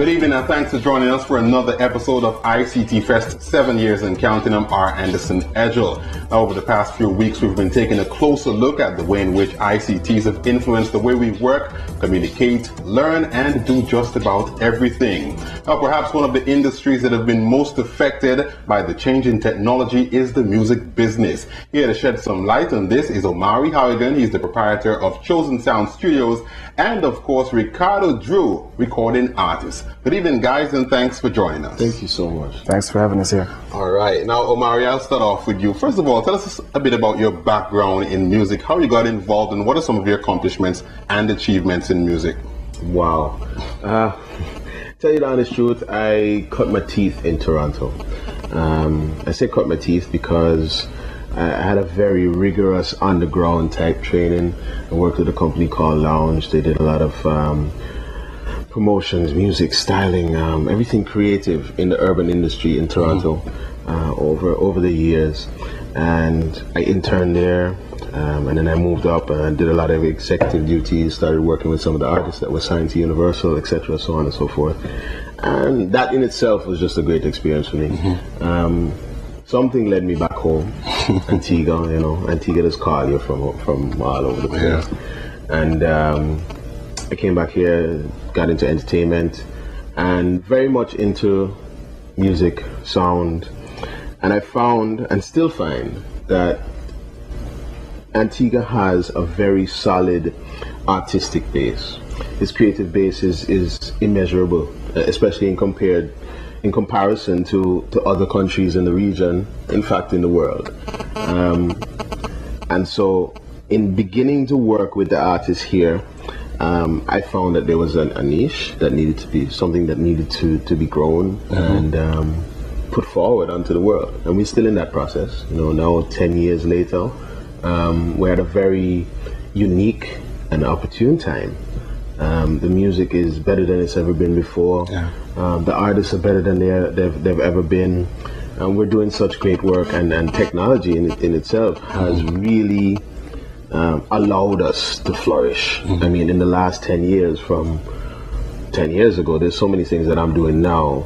evening and thanks for joining us for another episode of ICTFEST 7 years and counting. I'm R. Anderson Edgell. Now, over the past few weeks, we've been taking a closer look at the way in which ICTs have influenced the way we work, communicate, learn, and do just about everything. Now, perhaps one of the industries that have been most affected by the change in technology is the music business. Here to shed some light on this is Omari Harrigan. He's the proprietor of Chosen Sound Studios and, of course, Ricardo Drue, recording artist. Good evening, guys, and thanks for joining us. Thank you so much. Thanks for having us here. All right. Now, Omari, I'll start off with you. First of all, tell us a bit about your background in music, how you got involved, and what are some of your accomplishments and achievements in music? Wow. Tell you the honest truth, I cut my teeth in Toronto. I say cut my teeth because I had a very rigorous underground type training. I worked with a company called Lounge. They did a lot of promotions, music, styling, everything creative in the urban industry in Toronto over the years. And I interned there, and then I moved up and I did a lot of executive duties, started working with some of the artists that were signed to Universal, etc., so on and so forth. And that in itself was just a great experience for me. Something led me back home, Antigua, Antigua does call you from all over the place. Yeah. And I came back here, got into entertainment, and very much into music, sound. And I found, and still find, that Antigua has a very solid artistic base. His creative base is immeasurable, especially in comparison to other countries in the region, in fact in the world. And so in beginning to work with the artists here, I found that there was a niche that needed to be, something that needed to be grown and put forward onto the world. And we're still in that process. Now 10 years later, we're at a very unique and opportune time. The music is better than it's ever been before. Yeah. The artists are better than they've ever been. And we're doing such great work, and technology in itself has really allowed us to flourish. I mean, in the last 10 years, from 10 years ago, there's so many things that I'm doing now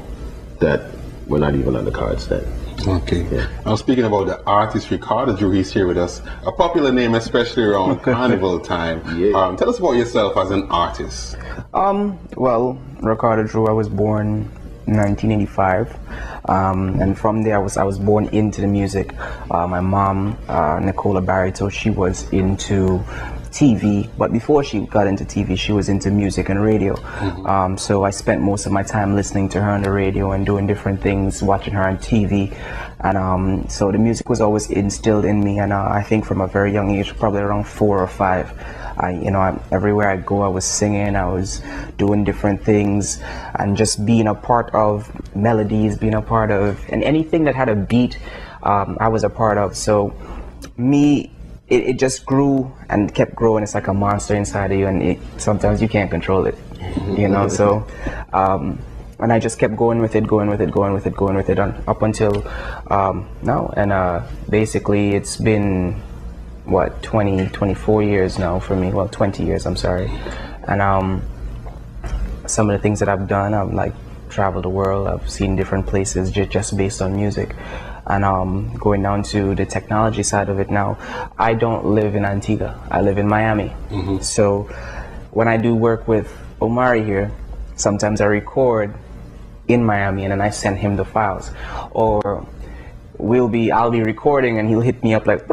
that were not even on the cards then. Okay. Yeah. Now, speaking about the artist Ricardo Drue, he's here with us. A popular name, especially around carnival time. Yeah. Tell us about yourself as an artist. Well, Ricardo Drue, I was born in 1985, and from there I was born into the music. My mom, Nicola Barito, she was into TV, but before she got into TV, she was into music and radio. So I spent most of my time listening to her on the radio and doing different things, watching her on TV. And so the music was always instilled in me, and I think from a very young age, probably around 4 or 5, everywhere I go, I was singing, I was doing different things, and just being a part of melodies, being a part of, and anything that had a beat, I was a part of. So it just grew and kept growing. It's like a monster inside of you, and sometimes you can't control it, so and I just kept going with it, and up until now. And basically it's been what, 24 years now for me. Well, 20 years, I'm sorry. And some of the things that I've done, I've like traveled the world, I've seen different places just based on music. And going down to the technology side of it now, I don't live in Antigua, I live in Miami. So when I do work with Omari here, sometimes I record in Miami and then I send him the files. Or I'll be recording and he'll hit me up like,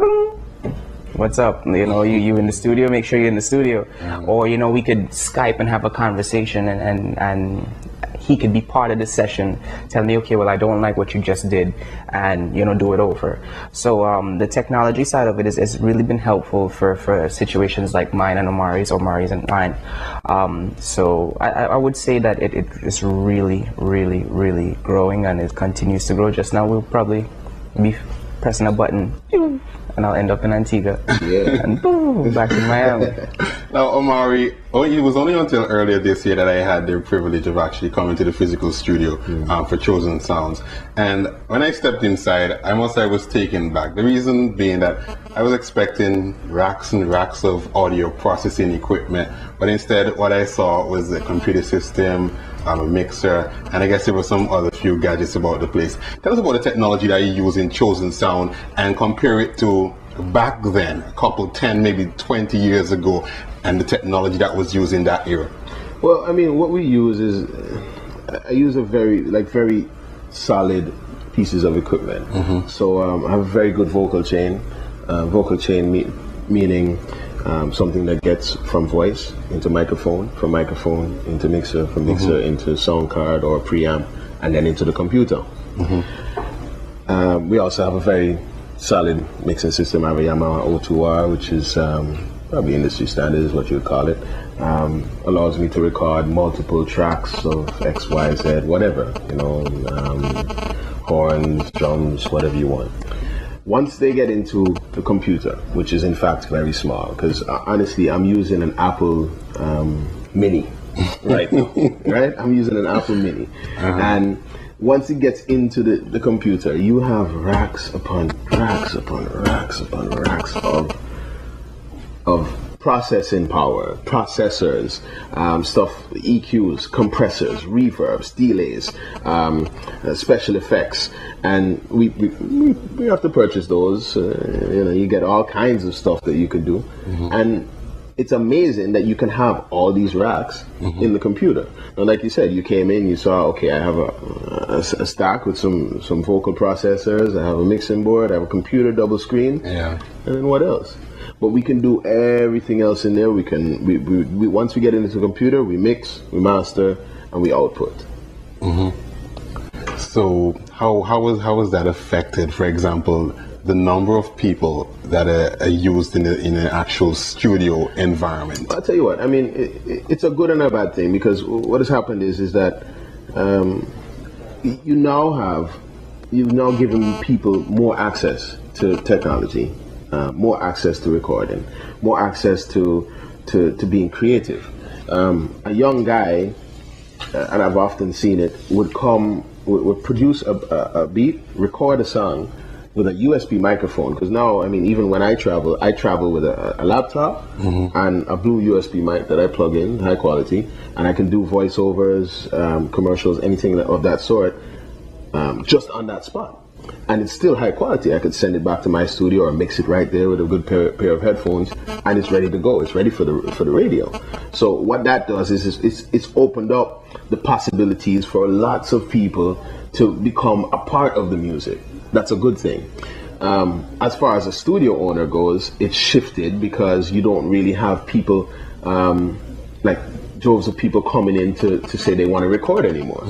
what's up? You in the studio? Make sure you're in the studio. Or we could Skype and have a conversation, and he could be part of the session, tell me, okay, well, I don't like what you just did, and do it over. So the technology side of it has really been helpful for situations like mine and Omari's and mine. So I would say that it is really, really, really growing, and it continues to grow. Just now we'll probably be pressing a button and I'll end up in Antigua. And boom, back in Miami. Now, Omari, it was only until earlier this year that I had the privilege of actually coming to the physical studio for Chosen Sounds. And when I stepped inside, I must say I was taken back. The reason being that I was expecting racks and racks of audio processing equipment, but instead what I saw was a computer system, a mixer, and I guess there were some other few gadgets about the place. Tell us about the technology that you use in Chosen Sound and compare it to back then, a couple 10, maybe 20 years ago, and the technology that was used in that era. Well, I mean, what we use is, I use a very solid pieces of equipment. So I have a very good vocal chain. Meaning something that gets from voice into microphone, from microphone into mixer, from mixer into sound card or preamp, and then into the computer. We also have a very solid mixing system. I have a Yamaha O2R, which is probably industry standard is what you would call it. Allows me to record multiple tracks of X, Y, Z, whatever, you know, horns, drums, whatever you want. Once they get into the computer, which is in fact very small, because honestly, I'm using an Apple Mini right now, right? I'm using an Apple Mini. And once it gets into the computer, you have racks upon racks upon racks upon racks of processing power, processors, stuff, EQs, compressors, reverbs, delays, special effects, and we have to purchase those. You know, you get all kinds of stuff that you can do, and it's amazing that you can have all these racks in the computer. And like you said, you came in, you saw, okay, I have a stack with some vocal processors, I have a mixing board, I have a computer, double screen, and then what else? But we can do everything else in there. We once we get into the computer, we mix, we master, and we output. So how is that affected? For example, the number of people that are used in an actual studio environment. I'll tell you what. I mean, it's a good and a bad thing, because what has happened is that you've now given people more access to technology. More access to recording, more access to being creative. A young guy, and I've often seen it, would produce a beat, record a song with a USB microphone. Because now, I mean, even when I travel with a laptop and a blue USB mic that I plug in, high quality, and I can do voiceovers, commercials, anything of that sort, just on that spot. And it's still high quality. I could send it back to my studio or mix it right there with a good pair of headphones, and it's ready to go. It's ready for the radio. So what that does is it's opened up the possibilities for lots of people to become a part of the music. That's a good thing. As far as a studio owner goes, it's shifted, because you don't really have people like droves of people coming in to say they want to record anymore.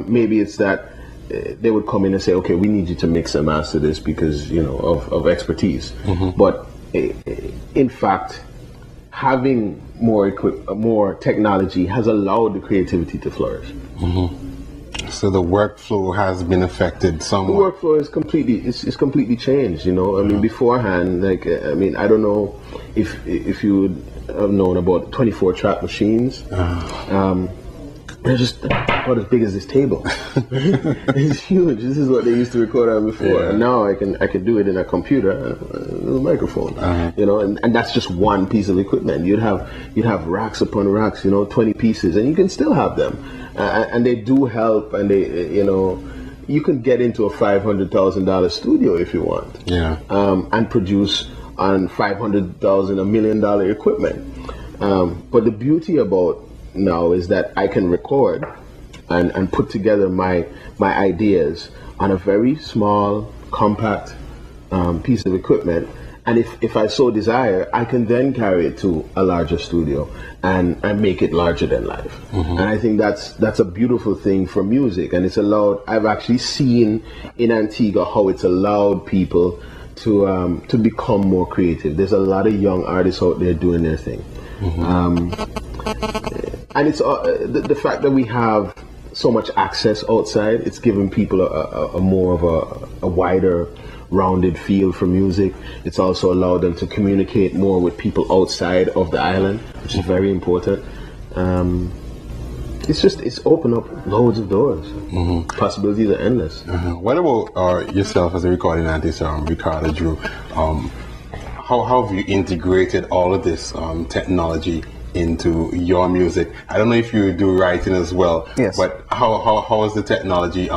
Maybe it's that they would come in and say, okay, we need you to mix and master this because, you know, of expertise. But in fact, having more technology has allowed the creativity to flourish. So the workflow has been affected somewhat. The workflow is completely changed. You know, I mean, beforehand, like, I mean, I don't know if you would have known about 24-track machines. They're just about as big as this table. It's huge. This is what they used to record on before, and now I can do it in a computer, a microphone. You know, and that's just one piece of equipment. You'd have racks upon racks, you know, 20 pieces, and you can still have them, and they do help, and they, you know, you can get into a $500,000 studio if you want, and produce on $500,000, $1 million equipment. But the beauty about now is that I can record and put together my ideas on a very small, compact piece of equipment, and if I so desire, I can then carry it to a larger studio and make it larger than life. And I think that's a beautiful thing for music, and it's allowed. I've actually seen in Antigua how it's allowed people to become more creative. There's a lot of young artists out there doing their thing. And it's the fact that we have so much access outside. It's given people a more of a wider, rounded feel for music. It's also allowed them to communicate more with people outside of the island, which is very important. It's opened up loads of doors. Possibilities are endless. What about yourself as a recording artist, Ricardo Drue? How have you integrated all of this technology into your music. I don't know if you do writing as well, yes, but how has the technology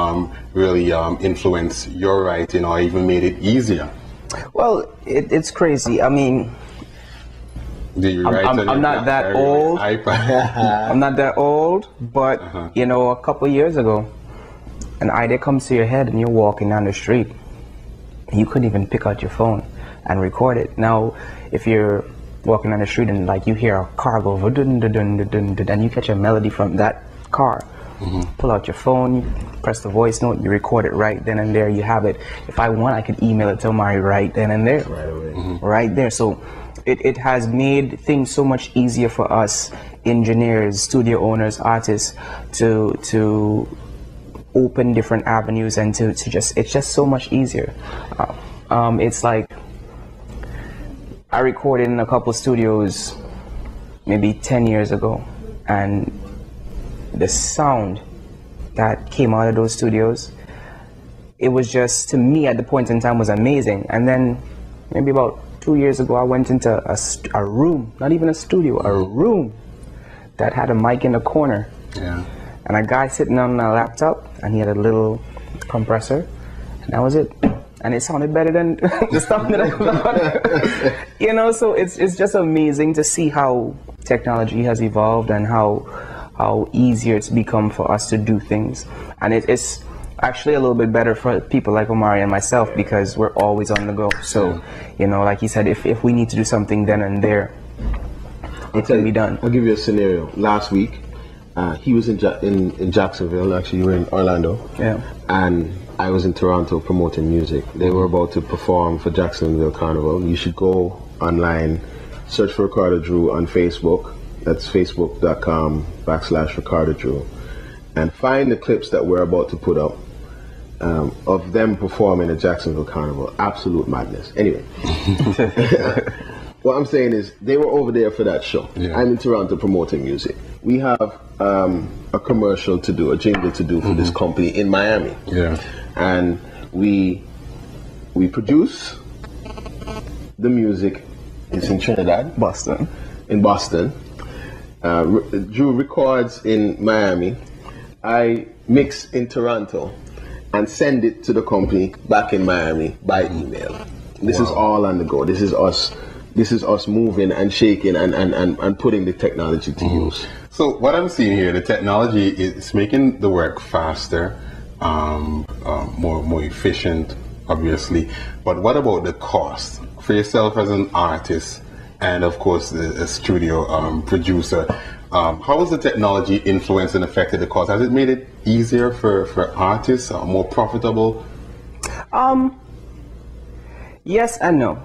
really influenced your writing or even made it easier? Well, it's crazy. I mean, do you write I'm not that old. I'm not that old, but you know, a couple years ago, an idea comes to your head and you're walking down the street. You couldn't even pick out your phone and record it. Now, if you're walking down the street and like you hear a car go dun dun dun dun dun, and you catch a melody from that car, pull out your phone, you press the voice note, you record it right then and there. You have it. If I want, I could email it to Omari right then and there, Right away. right there. So it has made things so much easier for us engineers, studio owners, artists to open different avenues and to just, it's just so much easier. It's like I recorded in a couple studios maybe 10 years ago, and the sound that came out of those studios, it was just, to me at the point in time, was amazing. And then maybe about 2 years ago, I went into a room, not even a studio, a room that had a mic in the corner. Yeah. And a guy sitting on a laptop, and he had a little compressor, and that was it. And it sounded better than the stuff that I got. You know, so it's just amazing to see how technology has evolved and how easier it's become for us to do things. And it's actually a little bit better for people like Omari and myself, because we're always on the go. So, you know, like he said, if we need to do something then and there, it can be done. I'll give you a scenario. Last week, he was in Jacksonville. Actually, you were in Orlando. Yeah. And I was in Toronto promoting music. They were about to perform for Jacksonville Carnival. You should go online, search for Ricardo Drue on Facebook. That's facebook.com/Ricardo Drue. And find the clips that we're about to put up of them performing at Jacksonville Carnival. Absolute madness. Anyway. What I'm saying is, they were over there for that show. Yeah. I'm in Toronto promoting music. We have a commercial to do, a jingle to do for this company in Miami. Yeah. And we produce the music. It's in Trinidad, Boston. in Boston. Drue records in Miami. I mix in Toronto and send it to the company back in Miami by email. This is all on the go. This is us moving and shaking and putting the technology to use. So what I'm seeing here, the technology is making the work faster, more efficient, obviously. But what about the cost for yourself as an artist, and of course a studio producer? How has the technology influenced and affected the cost? Has it made it easier for artists, more profitable? Yes and no.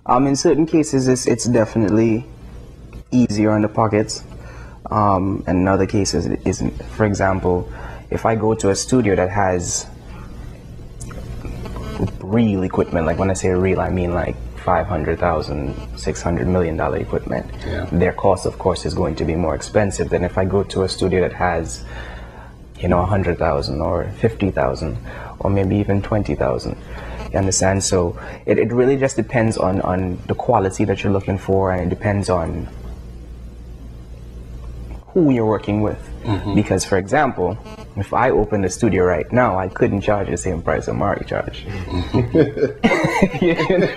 In certain cases, it's definitely easier on the pockets. And in other cases, it isn't. For example, if I go to a studio that has real equipment, like when I say real, I mean like $500,000, $600 million equipment, their cost, of course, is going to be more expensive than if I go to a studio that has, you know, 100,000 or 50,000 or maybe even 20,000. You understand? So it really just depends on the quality that you're looking for, and it depends on who you're working with. Because, for example, if I open the studio right now, I couldn't charge the same price Omari charge. You know?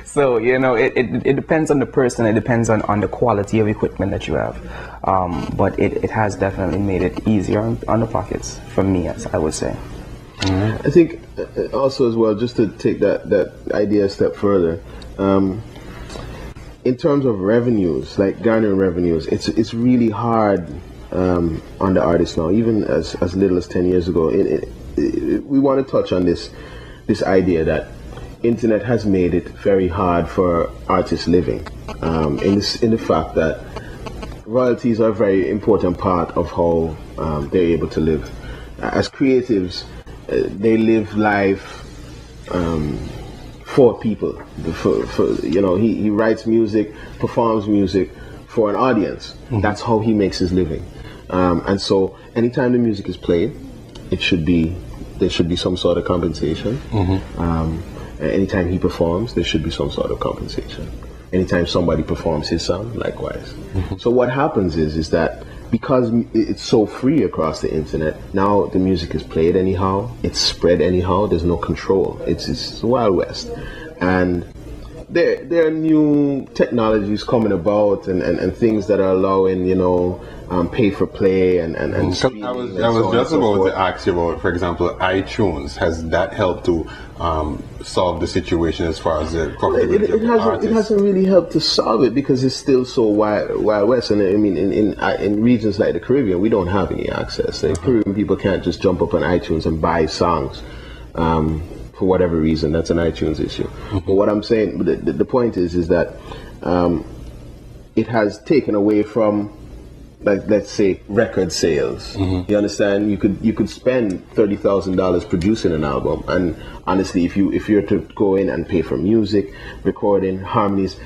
So, you know, it depends on the person. It depends on the quality of equipment that you have. But it has definitely made it easier on the pockets for me, as I would say. I think also as well, just to take that idea a step further, in terms of revenues, like garnering revenues, it's really hard on the artist now, even as little as 10 years ago. We want to touch on this idea that internet has made it very hard for artists living, in the fact that royalties are a very important part of how they're able to live. As creatives, they live life for people. You know, he writes music, performs music for an audience. That's how he makes his living. And so, anytime the music is played, there should be some sort of compensation. Anytime he performs, there should be some sort of compensation. anytime somebody performs his song, likewise. So what happens is that because it's so free across the internet, now the music is played anyhow, it's spread anyhow, there's no control. It's the Wild West. And there are new technologies coming about and things that are allowing, pay for play and I was just about to ask you about, for example, iTunes. Has that helped to solve the situation as far as the profitability of the artists? It hasn't really helped to solve it because it's still so wild west. And I mean, in regions like the Caribbean, we don't have any access. The Caribbean people can't just jump up on iTunes and buy songs. For whatever reason, that's an iTunes issue. But what I'm saying, the point is that it has taken away from, like, let's say, record sales. You understand? You could spend $30,000 producing an album, and honestly, if you're to go in and pay for music, recording, harmonies,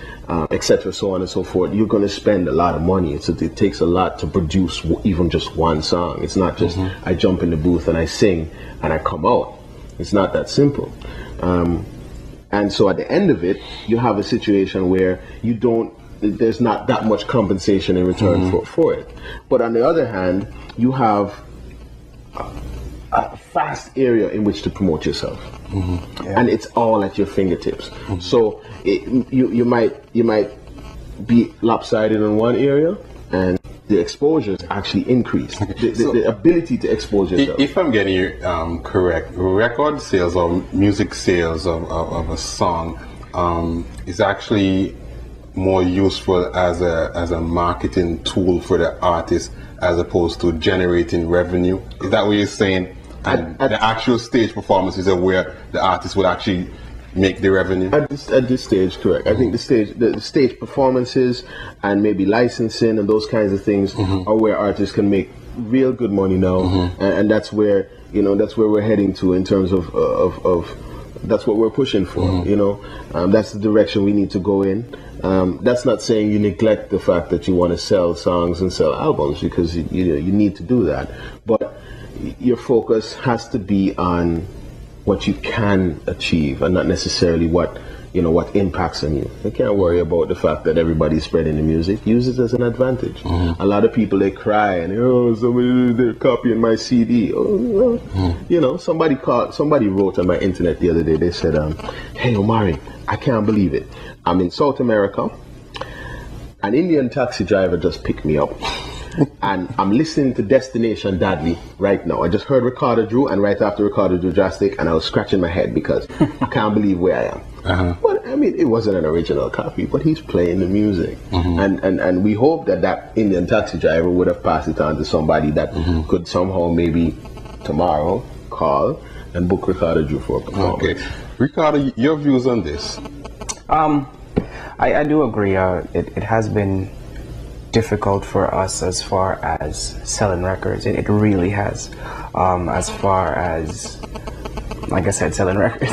etc., so on and so forth, you're going to spend a lot of money. It takes a lot to produce even just one song. It's not just I jump in the booth and I sing and I come out. It's not that simple. And so at the end of it, you have a situation where there's not that much compensation in return for it. But on the other hand, you have a vast area in which to promote yourself. And it's all at your fingertips. So you might be lopsided in one area, and the exposures actually increase. The ability to expose yourself. If I'm getting you correct, record sales or music sales of a song is actually more useful as a marketing tool for the artist as opposed to generating revenue. Is that what you're saying? And the actual stage performances are where the artist would actually make the revenue? At this stage, correct. I think the stage performances and maybe licensing and those kinds of things are where artists can make real good money now, and that's where we're heading to in terms of that's what we're pushing for. That's the direction we need to go in. That's not saying you neglect the fact that you want to sell songs and sell albums, because you need to do that, but your focus has to be on what you can achieve and not necessarily what impacts on you. You can't worry about the fact that everybody's spreading the music. Use it as an advantage. A lot of people, they cry and they're copying my CD. Somebody wrote on my internet the other day. They said, "Hey Omari, I can't believe it. I'm in South America. An Indian taxi driver just picked me up. And I'm listening to Destination Daddy right now. I just heard Ricardo Drue, and right after Ricardo Drue Drastic, and I was scratching my head because I can't believe where I am." But I mean, it wasn't an original copy, but he's playing the music. And we hope that Indian taxi driver would have passed it on to somebody that could somehow maybe tomorrow call and book Ricardo Drue for a performance. Okay. Ricardo, your views on this? I do agree. It has been difficult for us as far as selling records. It really has. As far as, like I said, selling records.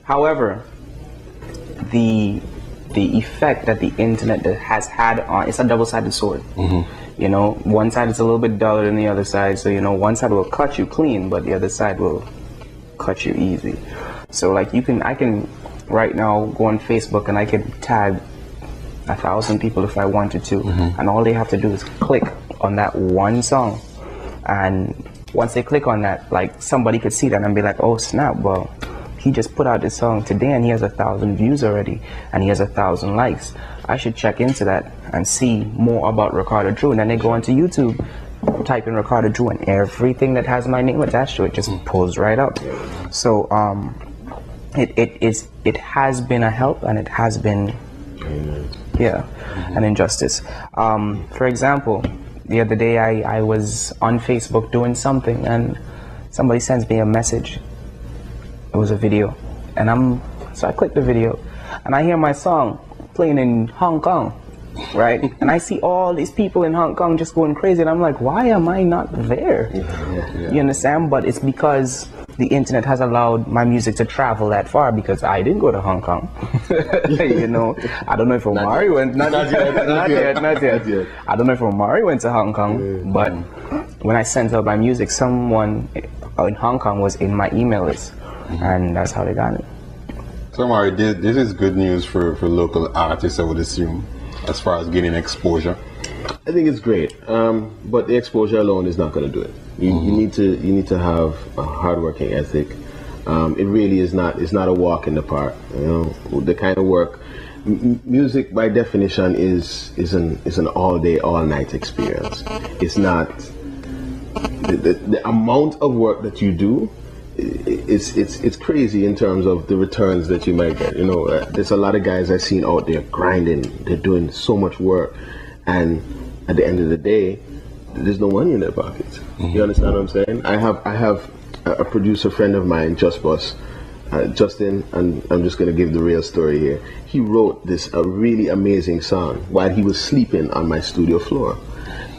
However, the effect that the internet has had on, it's a double-sided sword. One side is a little bit duller than the other side, so one side will cut you clean, but the other side will cut you easy. So like I can right now go on Facebook and I can tag 1,000 people if I wanted to, and all they have to do is click on that one song, and once they click on that, like, somebody could see that and be like, "Oh snap, well, he just put out this song today and he has 1,000 views already and he has 1,000 likes. I should check into that and see more about Ricardo Drue." And then they go onto YouTube, type in Ricardo Drue, and everything that has my name attached to it just pulls right up. So it has been a help, and it has been an injustice. For example, the other day I was on Facebook doing something, and somebody sends me a message. It was a video, and so I clicked the video, and I hear my song playing in Hong Kong, right? And I see all these people in Hong Kong just going crazy, and I'm like, why am I not there? You understand? But it's because the internet has allowed my music to travel that far, because I didn't go to Hong Kong. I don't know if Omari went. Not yet. I don't know if Omari went to Hong Kong, but when I sent out my music, someone in Hong Kong was in my email list, and that's how they got it. So, Omari, this is good news for local artists, I would assume, as far as getting exposure. I think it's great, but the exposure alone is not going to do it. You need to have a hardworking ethic. It really is not. It's not a walk in the park. You know, the kind of work. Music, by definition, is an all day, all night experience. It's not the amount of work that you do. It's crazy in terms of the returns that you might get. You know, there's a lot of guys I've seen out there grinding. They're doing so much work, and at the end of the day, there's no money in their pockets. You understand what I'm saying? I have a producer friend of mine, Justin, and I'm just going to give the real story here. He wrote a really amazing song while he was sleeping on my studio floor.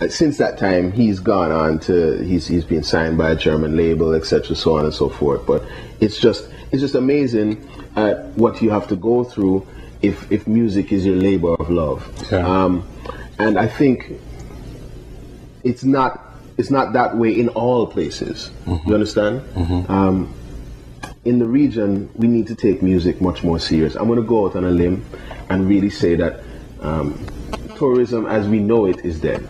Since that time, he's gone on to he's been signed by a German label, etc., so on and so forth. But it's just amazing what you have to go through if music is your labor of love. Yeah. And I think it's not that way in all places. You understand? In the region, we need to take music much more serious. I'm going to go out on a limb and really say that tourism as we know it is dead.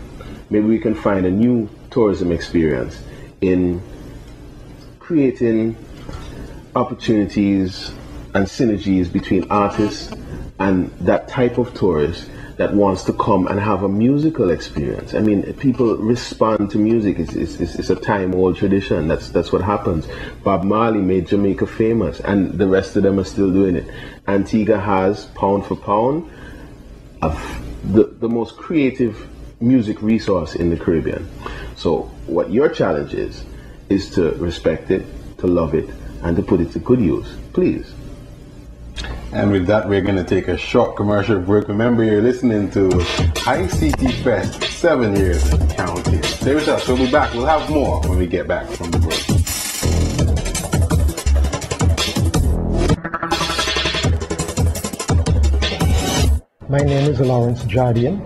Maybe we can find a new tourism experience in creating opportunities and synergies between artists and that type of tourist that wants to come and have a musical experience. I mean, people respond to music. It's a time-old tradition. That's what happens. Bob Marley made Jamaica famous, and the rest of them are still doing it. Antigua has, pound for pound, the most creative music resource in the Caribbean. So what your challenge is to respect it, to love it, and to put it to good use. Please. And with that, we're going to take a short commercial break. Remember, you're listening to ICTFEST 7 years and counting. Stay with us. We'll be back. We'll have more when we get back from the break. My name is Lawrence Jardian.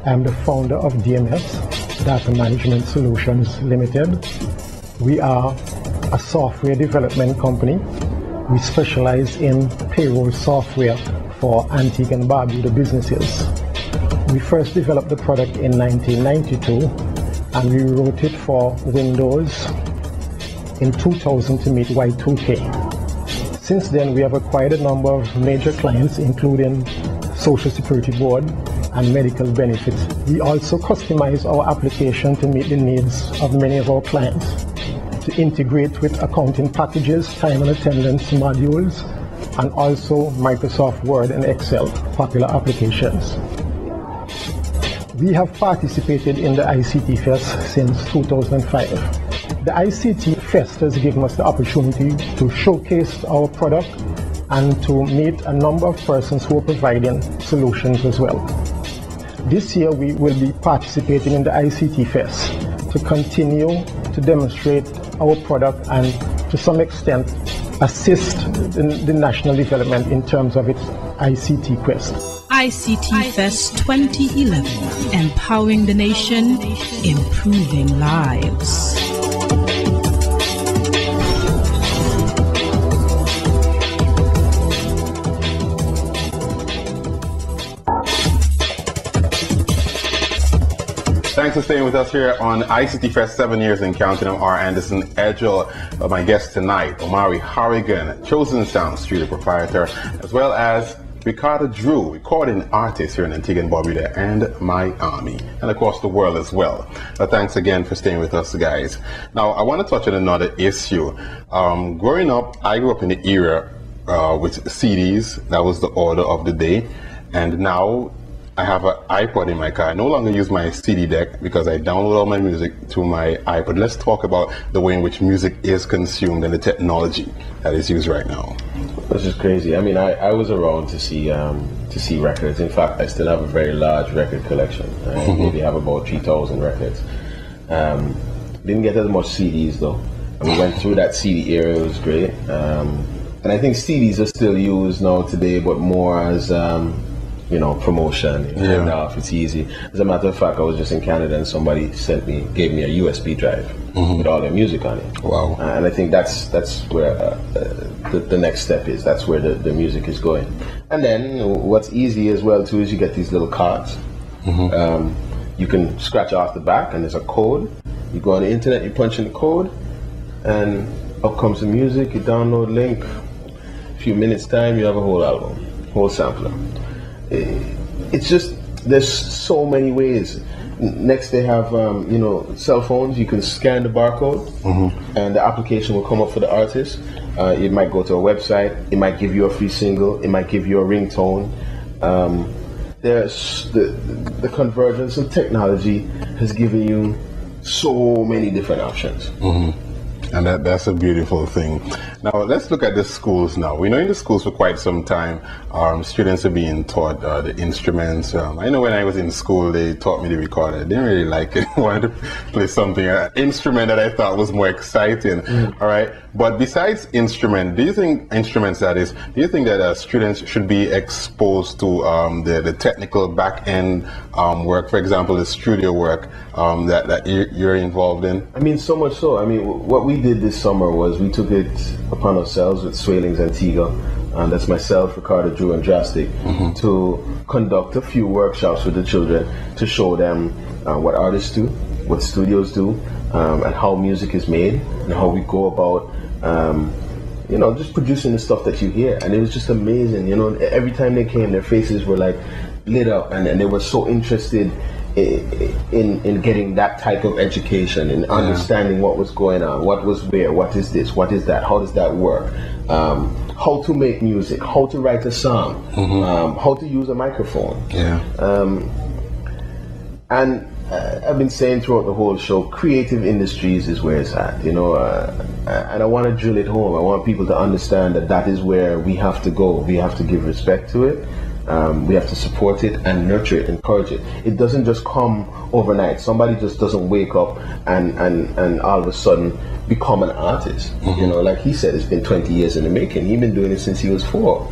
I'm the founder of DMS, Data Management Solutions Limited. We are a software development company. We specialize in payroll software for Antigua and Barbuda businesses. We first developed the product in 1992, and we wrote it for Windows in 2000 to meet Y2K. Since then, we have acquired a number of major clients, including Social Security Board and medical benefits. We also customize our application to meet the needs of many of our clients, to integrate with accounting packages, time and attendance modules, and also Microsoft Word and Excel, popular applications. We have participated in the ICTFEST since 2005. The ICTFEST has given us the opportunity to showcase our product and to meet a number of persons who are providing solutions as well. This year we will be participating in the ICTFEST to continue to demonstrate our product and to some extent assist the national development in terms of its ICT quest. ICTFEST 2011, empowering the nation, improving lives. Thanks for staying with us here on ICTFEST 7 years and counting. I'm R. Anderson Edgell. My guest tonight, Omari Harrigan, Chosen Sound studio proprietor, as well as Ricardo Drue, recording artist here in Antigua and Barbuda and Miami, and across the world as well. Thanks again for staying with us, guys. Now, I want to touch on another issue. Growing up, I grew up in the era with CDs. That was the order of the day. And now I have an iPod in my car. I no longer use my CD deck because I download all my music to my iPod. Let's talk about the way in which music is consumed and the technology that is used right now. This is crazy. I mean, I was around to see records. In fact, I still have a very large record collection. I maybe have about 3,000 records. Didn't get as much CDs though. And we went through that CD era. It was great. And I think CDs are still used now today, but more as promotion. Turn off, it's easy. As a matter of fact, I was just in Canada and somebody gave me a USB drive with all their music on it. Wow. And I think that's where the next step is. That's where the music is going. And then what's easy as well too is you get these little cards. You can scratch off the back and there's a code. You go on the internet, you punch in the code, and up comes the music. You download link. A few minutes time, you have a whole album, whole sampler. It's just, there's so many ways. Next they have cell phones. You can scan the barcode and the application will come up for the artist. It might go to a website, it might give you a free single, it might give you a ringtone. There's the convergence of technology has given you so many different options. And that's a beautiful thing. Now let's look at the schools now. We know in the schools for quite some time, students are being taught the instruments. I know when I was in school, they taught me the recorder. I didn't really like it. I wanted to play something, an instrument that I thought was more exciting. All right. But besides instrument, do you think that students should be exposed to the technical back end work, for example, the studio work that you're involved in? I mean, so much so. I mean, what we did this summer was we took it upon ourselves with Swalings Antigua, and that's myself, Ricardo Drue, and Drastic, to conduct a few workshops with the children to show them what artists do, what studios do, and how music is made, and how we go about just producing the stuff that you hear. And it was just amazing. Every time they came, their faces were like lit up, and they were so interested in getting that type of education and understanding what was going on, what was where, what is this, what is that, how does that work, how to make music, how to write a song, how to use a microphone. And I've been saying throughout the whole show, creative industries is where it's at, and I want to drill it home. I want people to understand that is where we have to go. We have to give respect to it. We have to support it and nurture it, encourage it. It doesn't just come overnight. Somebody just doesn't wake up and all of a sudden become an artist. Like he said, it's been 20 years in the making. He's been doing it since he was 4.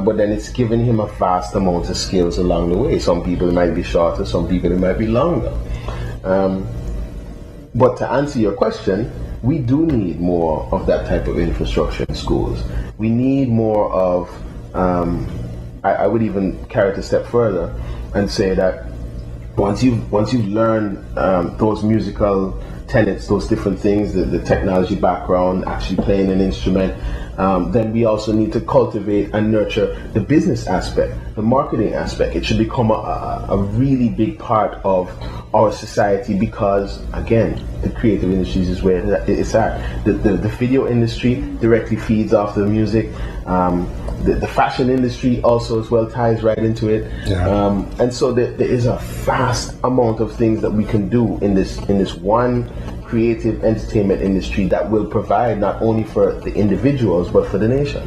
But then it's given him a vast amount of skills along the way. Some people it might be shorter, some people it might be longer. But to answer your question, we do need more of that type of infrastructure in schools. We need more of I would even carry it a step further and say that once you've learned those musical tenets, those different things, the technology background, actually playing an instrument, then we also need to cultivate and nurture the business aspect, the marketing aspect. It should become a really big part of our society because, again, the creative industries is where it's at. The video industry directly feeds off the music. The fashion industry also as well ties right into it. And so there is a vast amount of things that we can do in this one creative entertainment industry that will provide not only for the individuals but for the nation.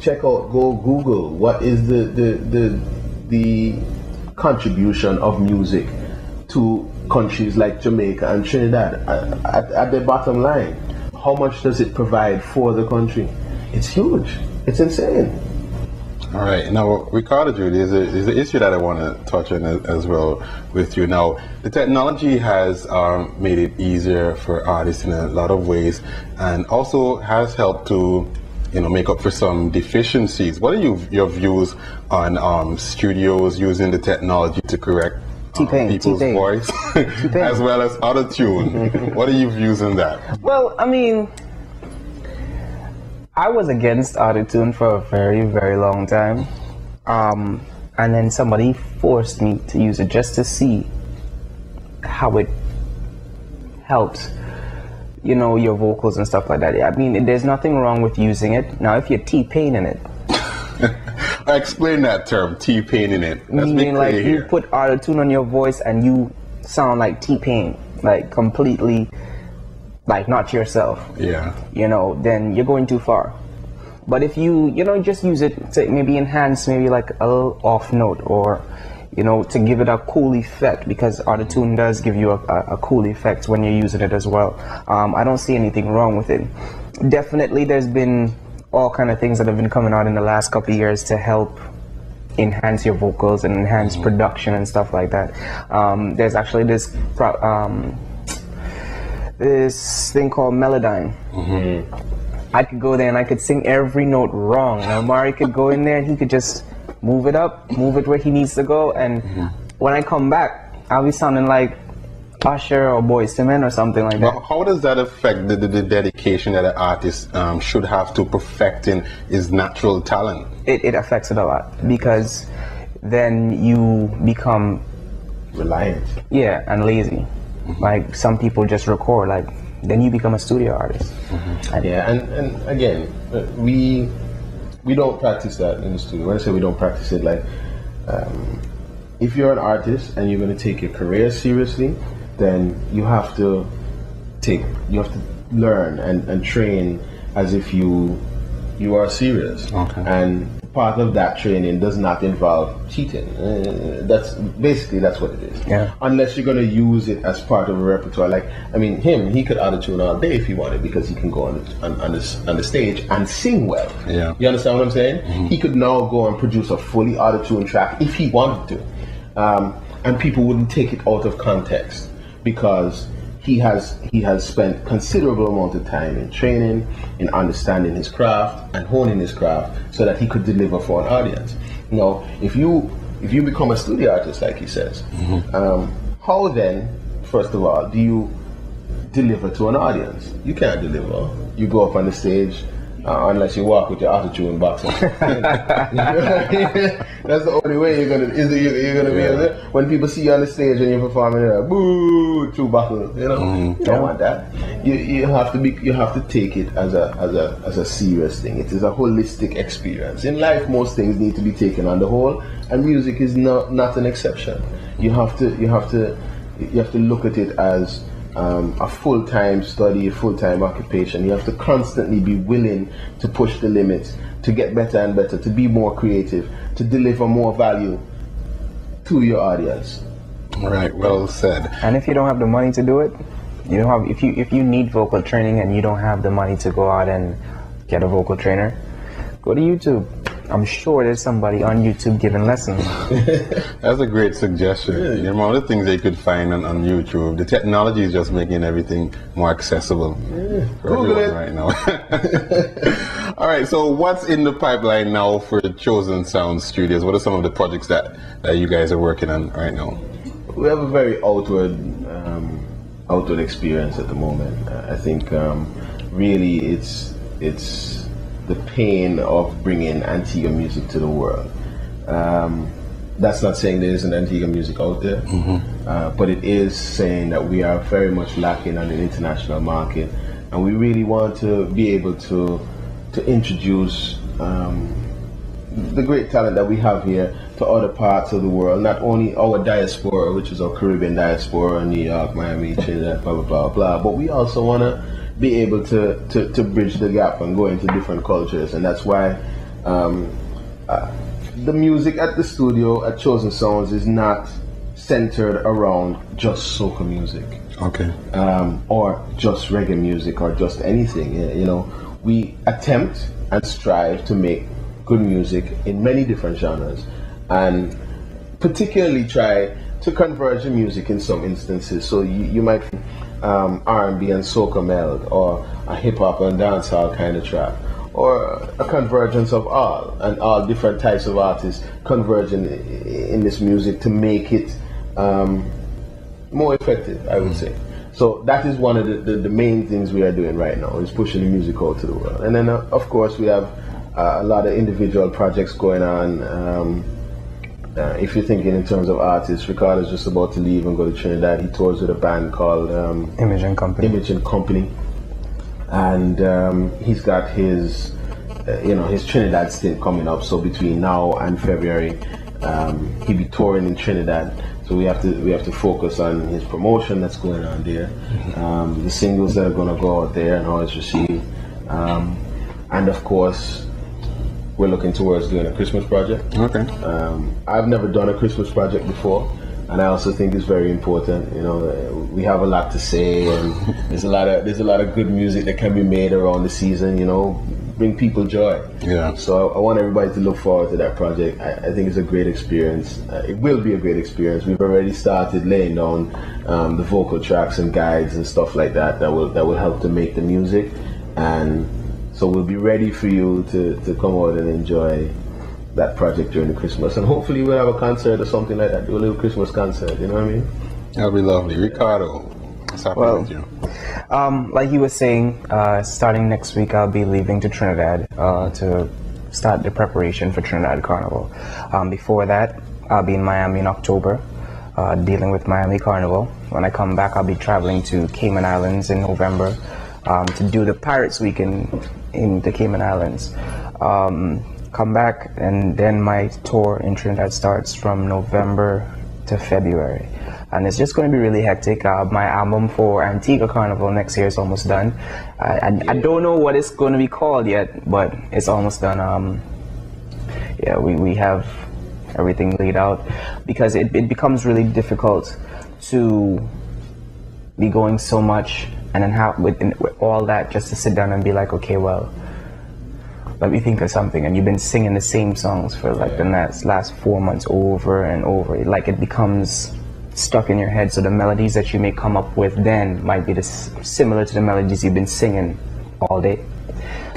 Go Google what is the contribution of music to countries like Jamaica and Trinidad at the bottom line. How much does it provide for the country? It's huge. It's insane. All right. Now, Ricardo Drue, there's an issue that I want to touch on as well with you. Now, the technology has made it easier for artists in a lot of ways, and also has helped to, make up for some deficiencies. What are your views on studios using the technology to correct people's voice, as well as auto-tune? What are your views on that? Well, I mean, I was against autotune for a very, very long time, and then somebody forced me to use it just to see how it helps, your vocals and stuff like that. I mean, there's nothing wrong with using it. Now, if you're T-Paining it. Explain that term, T-Paining it. Meaning like you put autotune on your voice and you sound like T-Pain, like completely, like not yourself. Then you're going too far. But if you just use it to maybe enhance maybe like a little off note, or to give it a cool effect, because autotune does give you a cool effect when you're using it as well. I don't see anything wrong with it. Definitely there's been all kind of things that have been coming out in the last couple of years to help enhance your vocals and enhance production and stuff like that. There's actually this thing called Melodyne. I could go there and I could sing every note wrong. And Omari could go in there and he could just move it up, move it where he needs to go. And when I come back, I'll be sounding like Usher or Boyz II Men or something like that. But how does that affect the dedication that an artist should have to perfecting his natural talent? It affects it a lot because then you become Reliant. yeah, and lazy. Like some people just record, like then you become a studio artist. Yeah, and again, we don't practice that in the studio. When I say we don't practice it, like if you're an artist and you're going to take your career seriously, then you have to learn and train as if you are serious. Okay. And part of that training does not involve cheating. That's what it is. Yeah. Unless you're going to use it as part of a repertoire. Like, I mean, he could auto-tune all day if he wanted, because he can go on the stage and sing well. Yeah. You understand what I'm saying? He could now go and produce a fully auto-tuned track if he wanted to, and people wouldn't take it out of context, because he has spent considerable amount of time in training, in understanding his craft and honing his craft so that he could deliver for an audience. You know, if you become a studio artist, like he says, how then, first of all, do you deliver to an audience? You can't deliver. You go up on the stage, unless you walk with your auto-tune box. That's the only way you're gonna be able to. When people see you on the stage and you're performing, they're like, boo, 2 buckles. You know, you don't want that. You have to take it as a serious thing. It is a holistic experience. In life, most things need to be taken on the whole, and music is not an exception. You have to look at it as a full-time study, a full-time occupation. You have to constantly be willing to push the limits, to get better and better, to be more creative, to deliver more value to your audience. Right, well said. And if you don't have the money to do it, if you need vocal training and you don't have the money to go out and get a vocal trainer, go to YouTube. I'm sure there's somebody on YouTube giving lessons. That's a great suggestion. The amount of things they could find on YouTube. The technology is just making everything more accessible for everyone right now. All right, so what's in the pipeline now for the Chosen Sound Studios? What are some of the projects that you guys are working on right now? We have a very outward experience at the moment. I think really it's the pain of bringing Antigua music to the world. That's not saying there isn't Antigua music out there, but it is saying that we are very much lacking on the international market, and we really want to be able to introduce the great talent that we have here to other parts of the world, not only our diaspora, which is our Caribbean diaspora, New York, Miami, Trinidad, blah, blah, blah, blah, but we also want to be able to bridge the gap and go into different cultures. And that's why the music at the studio at Chosen Sounds is not centered around just soca music, or just reggae music, or just anything. You know, we attempt and strive to make good music in many different genres, and particularly try to converge the music in some instances. So you might R&B and soca meld, or a hip hop and dancehall kind of track, or a convergence of all different types of artists converging in this music to make it more effective, I would say. So that is one of the main things we are doing right now, is pushing the music out to the world. And then of course we have a lot of individual projects going on. If you're thinking in terms of artists, Ricardo's just about to leave and go to Trinidad. He tours with a band called Image and Company. Image and Company, and he's got his Trinidad stint coming up. So between now and February, he'll be touring in Trinidad. So we have to focus on his promotion that's going on there, the singles that are going to go out there and how it's received, and of course, we're looking towards doing a Christmas project. I've never done a Christmas project before, and I also think it's very important. You know, we have a lot to say, and there's a lot of good music that can be made around the season. You know, bring people joy. Yeah. So I want everybody to look forward to that project. I think it's a great experience. It will be a great experience. We've already started laying down the vocal tracks and guides and stuff like that will help to make the music, and So we'll be ready for you to come out and enjoy that project during the Christmas. And hopefully we'll have a concert or something like that, do a little Christmas concert, you know what I mean? That'll be lovely. Ricardo, what's happening with you? Like you were saying, starting next week I'll be leaving to Trinidad to start the preparation for Trinidad Carnival. Before that, I'll be in Miami in October, dealing with Miami Carnival. When I come back, I'll be traveling to Cayman Islands in November to do the Pirates Week in the Cayman Islands. Come back, and then my tour in Trinidad starts from November to February. And it's just going to be really hectic. My album for Antigua Carnival next year is almost done. I don't know what it's going to be called yet, but it's almost done. Yeah, we have everything laid out, because it becomes really difficult to be going so much and then have with all that just to sit down and be like, okay, well, let me think of something. And you've been singing the same songs for like the last 4 months over and over. Like it becomes stuck in your head, so the melodies that you may come up with then might be similar to the melodies you've been singing all day.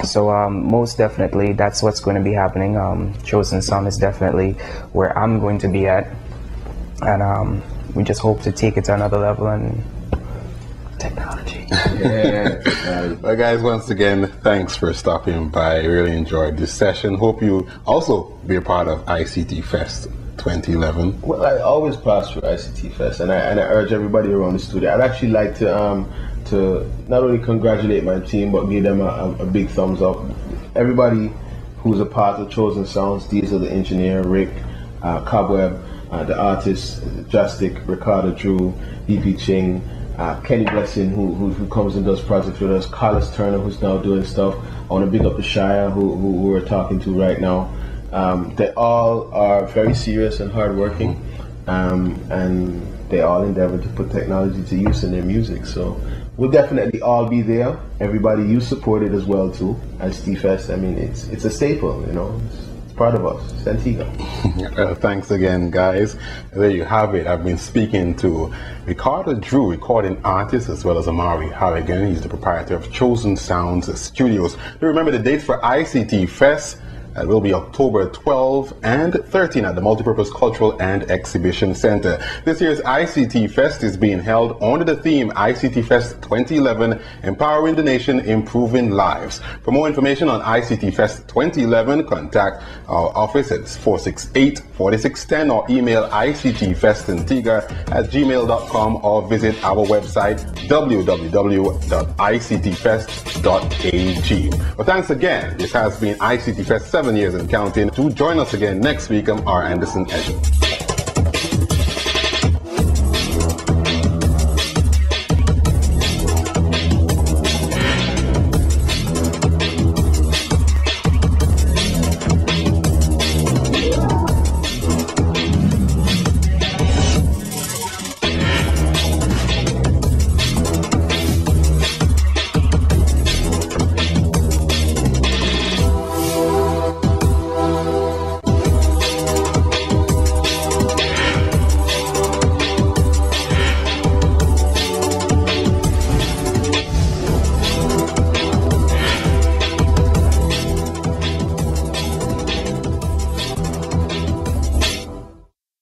So most definitely that's what's going to be happening. Chosen Sound is definitely where I'm going to be at, and we just hope to take it to another level. And technology. Well, guys, once again, thanks for stopping by. I really enjoyed this session. Hope you also be a part of ICTFEST 2011. Well, I always pass through ICTFEST, and I urge everybody around the studio. I'd actually like to not only congratulate my team, but give them a big thumbs up. Everybody who's a part of Chosen Sounds, these are the engineer, Rick, Cobweb, the artist, Drastic, Ricardo Drue, EP Ching, Kenny Blessing, who comes and does projects with us, Carlos Turner, who's now doing stuff. I want to big up the Shire, who we're talking to right now. They all are very serious and hardworking, and they all endeavor to put technology to use in their music. So we'll definitely all be there. Everybody, you support it as well too. ICTFEST, I mean, it's a staple, you know. It's part of us. It's Antigua. Thanks again, guys. There you have it. I've been speaking to Ricardo Drue, recording artist, as well as Omari Harrigan. He's the proprietor of Chosen Sounds Studios. Do remember the dates for ICTFEST? It will be October 12 and 13 at the Multipurpose Cultural and Exhibition Center. This year's ICTFEST is being held under the theme ICTFEST 2011, Empowering the Nation, Improving Lives. For more information on ICTFEST 2011, contact our office at 468-4610 or email ictfestantigua@gmail.com or visit our website www.ictfest.ag. Well, thanks again. This has been ICTFEST 7 years and counting. Do join us again next week. I'm R. Anderson Edgel.